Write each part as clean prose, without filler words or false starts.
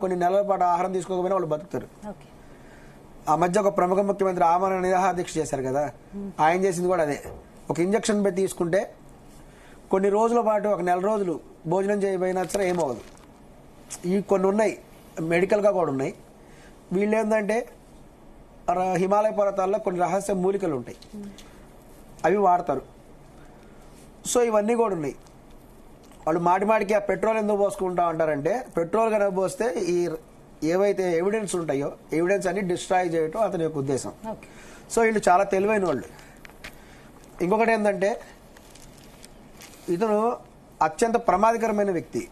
కొన్ని నెలల పాటు ఆహారం తీసుకోకపోయినా వాళ్ళు బతుకుతారు. ఆ మధ్య ఒక ప్రముఖ ముఖ్యమంత్రి ఆమరణ నిరాహార దీక్ష చేశారు కదా, ఆయన చేసింది కూడా అదే. ఒక ఇంజక్షన్ పెట్టి తీసుకుంటే కొన్ని రోజుల పాటు, ఒక నెల రోజులు భోజనం చేయబోయినా సరే ఏమవ్వదు. ఇవి కొన్ని ఉన్నాయి, మెడికల్గా కూడా ఉన్నాయి. వీళ్ళు ఏంటంటే హిమాలయ పర్వతాల్లో కొన్ని రహస్య మూలికలు ఉంటాయి, అవి వాడతారు. సో ఇవన్నీ కూడా ఉన్నాయి. వాళ్ళు మాటికి ఆ పెట్రోల్ ఎందుకు పోసుకుంటా ఉంటారంటే, పెట్రోల్ కనుక పోస్తే ఈ ఏవైతే ఎవిడెన్స్ ఉంటాయో ఎవిడెన్స్ అన్ని డిస్ట్రాయ్ చేయటం అతని యొక్క ఉద్దేశం. సో వీళ్ళు చాలా తెలివైన వాళ్ళు. ఇంకొకటి ఏంటంటే, ఇతను అత్యంత ప్రమాదకరమైన వ్యక్తి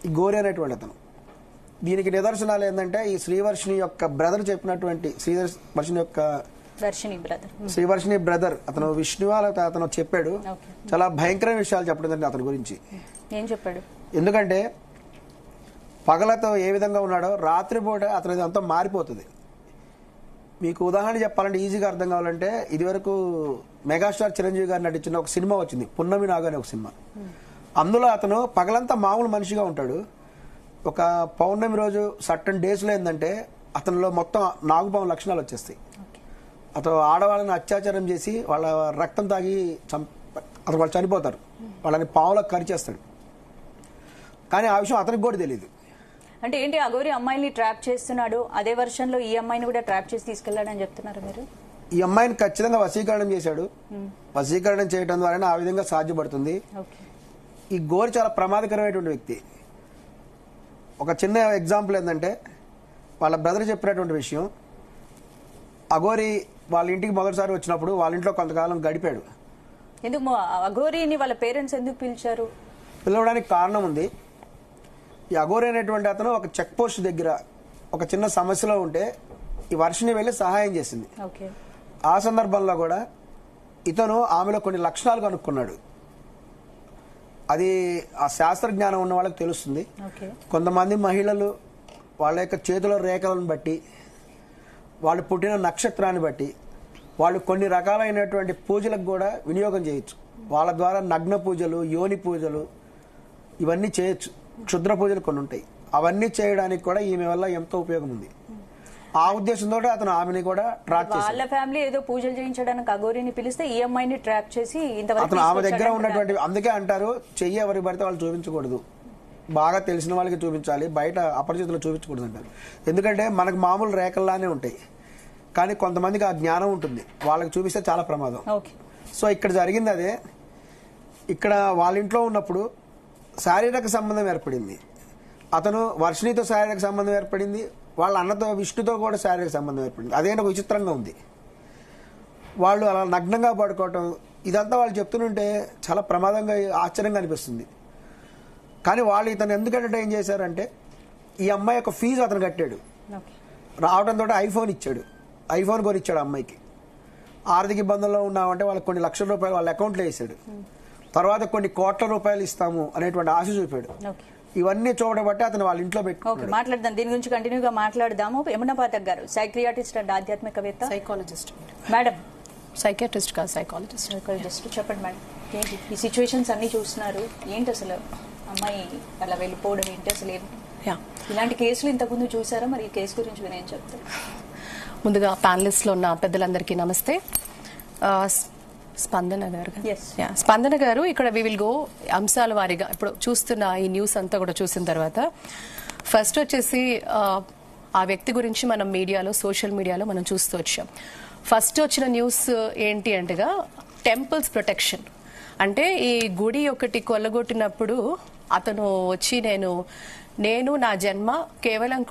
ఈ గోరి అనేటువంటి అతను. దీనికి నిదర్శనాలు ఏంటంటే, ఈ శ్రీవర్షిణి యొక్క బ్రదర్ చెప్పినటువంటి శ్రీవర్షిణి బ్రదర్ అతను విష్ణువాల అతను చెప్పాడు. చాలా భయంకరమైన విషయాలు చెప్పడం అతని గురించి. ఏం చెప్పాడు? ఎందుకంటే పగలతో ఏ విధంగా ఉన్నాడో రాత్రిపూట అతనిది అంతా మారిపోతుంది. మీకు ఉదాహరణ చెప్పాలంటే, ఈజీగా అర్థం కావాలంటే, ఇదివరకు మెగాస్టార్ చిరంజీవి గారు నటించిన ఒక సినిమా వచ్చింది, పున్నమి నాగు అనే ఒక సినిమా. అందులో అతను పగలంతా మామూలు మనిషిగా ఉంటాడు. ఒక పౌర్ణమి రోజు సర్టన్ డేస్లో ఏంటంటే అతనిలో మొత్తం నాగుపాము లక్షణాలు వచ్చేస్తాయి. అతను ఆడవాళ్ళని అత్యాచారం చేసి వాళ్ళ రక్తం తాగి అతను వాళ్ళు చనిపోతారు. వాళ్ళని పావులకు కరిచేస్తాడు. కానీ ఆ విషయం అతనికి కూడా తెలియదు. అంటే ఏంటి, అఘోరి అమ్మాయిని ట్రాప్ చేస్తున్నాడు, అదే వర్షంలో ఈ అమ్మాయిని కూడా ట్రాప్ చేసి తీసుకెళ్లాడని చెప్తున్నారు మీరు? ఈ అమ్మాయిని ఖచ్చితంగా వశీకరణం చేశాడు. వశీకరణం చేయడం ద్వారా ఆ విధంగా సాధ్యపడుతుంది. ఈ గోరి చాలా ప్రమాదకరమైనటువంటి వ్యక్తి. ఒక చిన్న ఎగ్జాంపుల్ ఏంటంటే, వాళ్ళ బ్రదర్ చెప్పినటువంటి విషయం, అఘోరి వాళ్ళ ఇంటికి మొదటిసారి వచ్చినప్పుడు వాళ్ళ ఇంట్లో కొంతకాలం గడిపాడు. ఎందుకు అఘోరిని వాళ్ళ పేరెంట్స్ ఎందుకు పిలిచారు? పిలవడానికి కారణం ఉంది. ఈ అఘోరి అనేటువంటి అతను ఒక చెక్ పోస్ట్ దగ్గర ఒక చిన్న సమస్యలో ఉంటే ఈ వర్షిని వెళ్ళి సహాయం చేసింది. ఆ సందర్భంలో కూడా ఇతను ఆమెలో కొన్ని లక్షణాలు కనుక్కున్నాడు. అది ఆ శాస్త్రజ్ఞానం ఉన్న వాళ్ళకి తెలుస్తుంది. కొంతమంది మహిళలు వాళ్ళ యొక్క చేతుల రేఖలను బట్టి, వాళ్ళు పుట్టిన నక్షత్రాన్ని బట్టి వాళ్ళు కొన్ని రకాలైనటువంటి పూజలకు కూడా వినియోగం చేయొచ్చు. వాళ్ళ ద్వారా నగ్న పూజలు, యోని పూజలు ఇవన్నీ చేయొచ్చు. క్షుద్ర పూజలు కొన్ని ఉంటాయి. అవన్నీ చేయడానికి కూడా ఈమె వల్ల ఎంతో ఉపయోగం ఉంది. ఆ ఉద్దేశంతో అతను ఆమెని కూడా ట్రాప్ చేశాడు. వాళ్ళ ఫ్యామిలీ ఏదో పూజలు చేయించడానికి అఘోరిని పిలిస్తే ఈ అమ్మాయిని ట్రాప్ చేసి అతను ఆమె దగ్గర ఉన్నటువంటి, అందుకే అంటారు చెయ్యి ఎవరికి పడితే వాళ్ళు చూపించకూడదు, బాగా తెలిసిన వాళ్ళకి చూపించాలి, బయట అపరిచితులు చూపించకూడదు అంటారు. ఎందుకంటే మనకు మామూలు రేఖల్లానే ఉంటాయి, కానీ కొంతమందికి ఆ జ్ఞానం ఉంటుంది, వాళ్ళకి చూపిస్తే చాలా ప్రమాదం. సో ఇక్కడ జరిగింది అదే. ఇక్కడ వాళ్ళ ఇంట్లో ఉన్నప్పుడు శారీరక సంబంధం ఏర్పడింది. అతను వర్షిణితో శారీరక సంబంధం ఏర్పడింది, వాళ్ళ అన్నతో విష్ణుతో కూడా శారీరక సంబంధం ఏర్పడింది. అదేంటి ఒక విచిత్రంగా ఉంది. వాళ్ళు అలా నగ్నంగా పడుకోవటం ఇదంతా వాళ్ళు చెప్తుంటే చాలా ప్రమాదంగా, ఆశ్చర్యంగా అనిపిస్తుంది. కానీ వాళ్ళు ఇతను ఎందుకు ఎంటర్టైన్ చేశారంటే, ఈ అమ్మాయి యొక్క ఫీజు అతను కట్టాడు. రావడంతో ఐఫోన్ ఇచ్చాడు, ఐఫోన్ కొనిచ్చాడు అమ్మాయికి. ఆర్థిక ఇబ్బందుల్లో ఉన్నామంటే వాళ్ళకి కొన్ని లక్షల రూపాయలు వాళ్ళ అకౌంట్లో వేసాడు. తర్వాత కొన్ని కోట్ల రూపాయలు ఇస్తాము అనేటువంటి ఆశ చూపాడు. ఇవన్నీ చూడబట్టి అతను వాళ్ళ ఇంట్లో పెట్టుకున్నాడు. మాట్లాడదాం, దీని గురించి కంటిన్యూగా మాట్లాడదాము. యమునా పాఠక్ గారు, సైక్రియాటిస్ట్ అండ్ ఆధ్యాత్మికవేత్త, సైకాలజిస్ట్. మేడం సైకియాట్రిస్ట్ కాదు, సైకాలజిస్ట్. చెప్పండి మేడం, ఏంటి ఈ సిచ్యువేషన్స్ అన్ని చూస్తున్నారు, ఏంటి అసలు అమ్మాయి అలా వెళ్ళిపోవడం ఏంటి అసలు? ఇలాంటి కేసులు ఇంతకుముందు చూసారా? మరి ఈ కేసు గురించి మీరు ఏం చెప్తారు? ముందుగా ప్యానలిస్ట్ లో ఉన్న పెద్దలందరికీ నమస్తే. స్పందన గారు, స్పందన గారు, ఇక్కడ వి విల్ గో అంశాల వారీగా ఇప్పుడు చూస్తున్న ఈ న్యూస్ అంతా కూడా చూసిన తర్వాత ఫస్ట్ వచ్చేసి ఆ వ్యక్తి గురించి మనం మీడియాలో, సోషల్ మీడియాలో మనం చూస్తూ వచ్చాం. ఫస్ట్ వచ్చిన న్యూస్ ఏంటి అంటేగా టెంపుల్స్ ప్రొటెక్షన్. అంటే ఈ గుడి ఒకటి కొల్లగొట్టినప్పుడు అతను వచ్చి నేను నా జన్మ కేవలం